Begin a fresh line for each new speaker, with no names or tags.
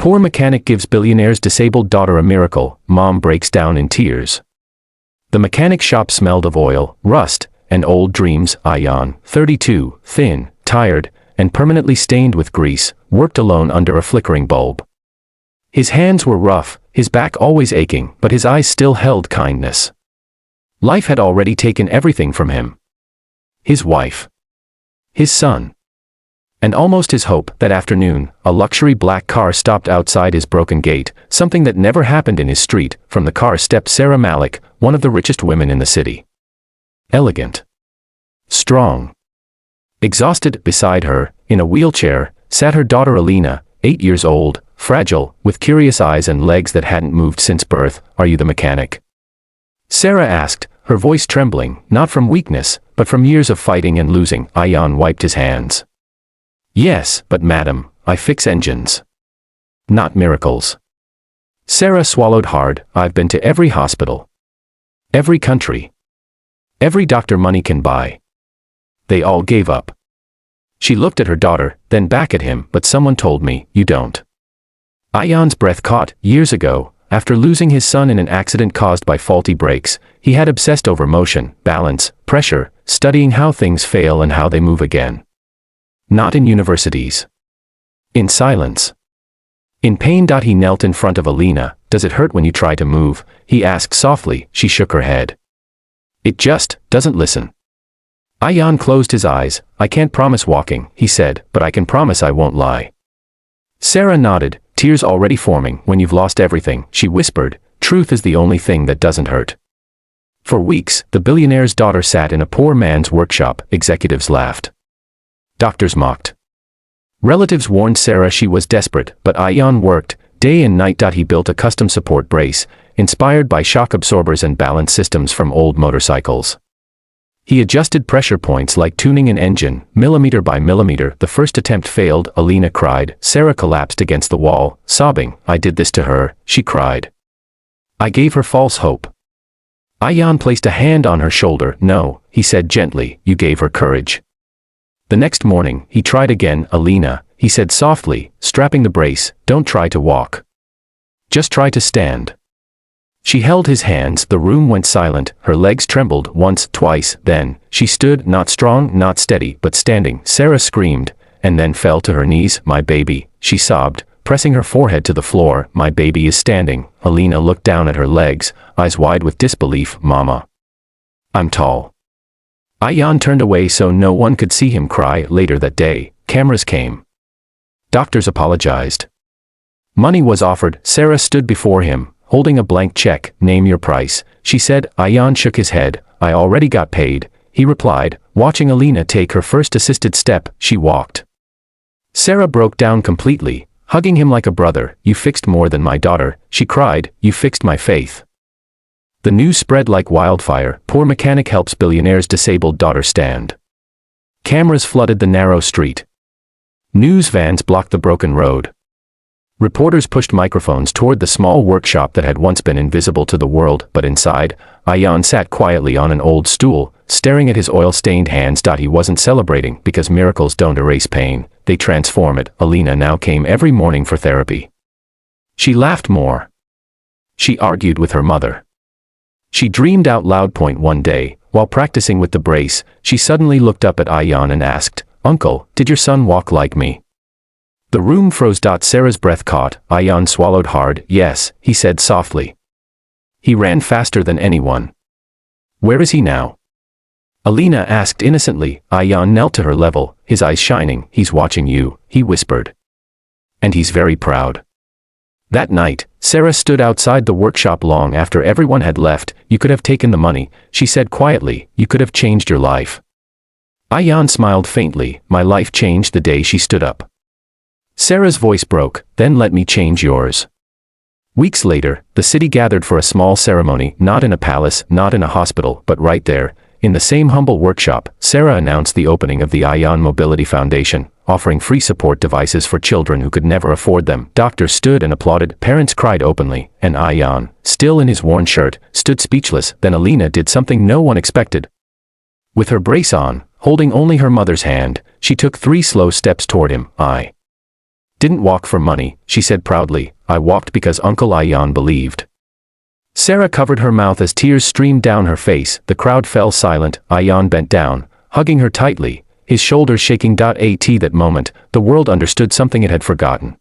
Poor mechanic gives billionaire's disabled daughter a miracle. Mom breaks down in tears. The mechanic shop smelled of oil, rust, and old dreams. Ayan, 32, thin, tired, and permanently stained with grease, worked alone under a flickering bulb. His hands were rough, his back always aching, but his eyes still held kindness. Life had already taken everything from him. His wife. His son. And almost his hope. That afternoon, a luxury black car stopped outside his broken gate, something that never happened in his street. From the car stepped Sarah Malik, one of the richest women in the city. Elegant. Strong. Exhausted. Beside her, in a wheelchair, sat her daughter Alina, 8 years old, fragile, with curious eyes and legs that hadn't moved since birth. "Are you the mechanic?" Sarah asked, her voice trembling, not from weakness, but from years of fighting and losing. Ayan wiped his hands. "Yes, but madam, I fix engines. Not miracles." Sarah swallowed hard. "I've been to every hospital. Every country. Every doctor money can buy. They all gave up." She looked at her daughter, then back at him. "But someone told me, you don't." Ayan's breath caught. Years ago, after losing his son in an accident caused by faulty brakes, he had obsessed over motion, balance, pressure, studying how things fail and how they move again. Not in universities. In silence. In pain. He knelt in front of Alina. "Does it hurt when you try to move?" he asked softly. She shook her head. "It just doesn't listen." Ayan closed his eyes. "I can't promise walking," he said, "but I can promise I won't lie." Sarah nodded, tears already forming. "When you've lost everything," she whispered, "truth is the only thing that doesn't hurt." For weeks, the billionaire's daughter sat in a poor man's workshop. Executives laughed. Doctors mocked. Relatives warned Sarah she was desperate, but Ayan worked, day and night. He built a custom support brace, inspired by shock absorbers and balance systems from old motorcycles. He adjusted pressure points like tuning an engine, millimeter by millimeter. The first attempt failed. Alina cried. Sarah collapsed against the wall, sobbing. "I did this to her," she cried. "I gave her false hope." Ayan placed a hand on her shoulder. "No," he said gently, "you gave her courage." The next morning, he tried again. "Alina," he said softly, strapping the brace, "don't try to walk. Just try to stand." She held his hands. The room went silent. Her legs trembled once, twice. Then, she stood, not strong, not steady, but standing. Sarah screamed, and then fell to her knees. "My baby," she sobbed, pressing her forehead to the floor. "My baby is standing." Alina looked down at her legs, eyes wide with disbelief. "Mama. I'm tall." Ayan turned away so no one could see him cry. Later that day, cameras came. Doctors apologized. Money was offered. Sarah stood before him, holding a blank check. "Name your price," she said. Ayan shook his head. "I already got paid," he replied, watching Alina take her first assisted step. She walked. Sarah broke down completely, hugging him like a brother. "You fixed more than my daughter," she cried. "You fixed my faith." The news spread like wildfire. Poor mechanic helps billionaire's disabled daughter stand. Cameras flooded the narrow street. News vans blocked the broken road. Reporters pushed microphones toward the small workshop that had once been invisible to the world. But inside, Ayan sat quietly on an old stool, staring at his oil-stained hands. He wasn't celebrating, because miracles don't erase pain, they transform it. Alina now came every morning for therapy. She laughed more. She argued with her mother. She dreamed out loud. One day, while practicing with the brace, she suddenly looked up at Ayan and asked, "Uncle, did your son walk like me?" The room froze. Sarah's breath caught. Ayan swallowed hard. "Yes," he said softly. "He ran faster than anyone." "Where is he now?" Alina asked innocently. Ayan knelt to her level, his eyes shining. "He's watching you," he whispered. "And he's very proud." That night, Sarah stood outside the workshop long after everyone had left. "You could have taken the money," she said quietly. "You could have changed your life." Ayan smiled faintly. "My life changed the day she stood up." Sarah's voice broke. "Then let me change yours." Weeks later, the city gathered for a small ceremony, not in a palace, not in a hospital, but right there, in the same humble workshop. Sarah announced the opening of the Ayan Mobility Foundation, offering free support devices for children who could never afford them. Doctors stood and applauded, parents cried openly, and Ayan, still in his worn shirt, stood speechless. Then Alina did something no one expected. With her brace on, holding only her mother's hand, she took 3 slow steps toward him. Didn't walk for money, she said proudly. I walked because Uncle Ayan believed. Sarah covered her mouth as tears streamed down her face. The crowd fell silent. Ayan bent down, hugging her tightly, his shoulders shaking. At that moment, the world understood something it had forgotten.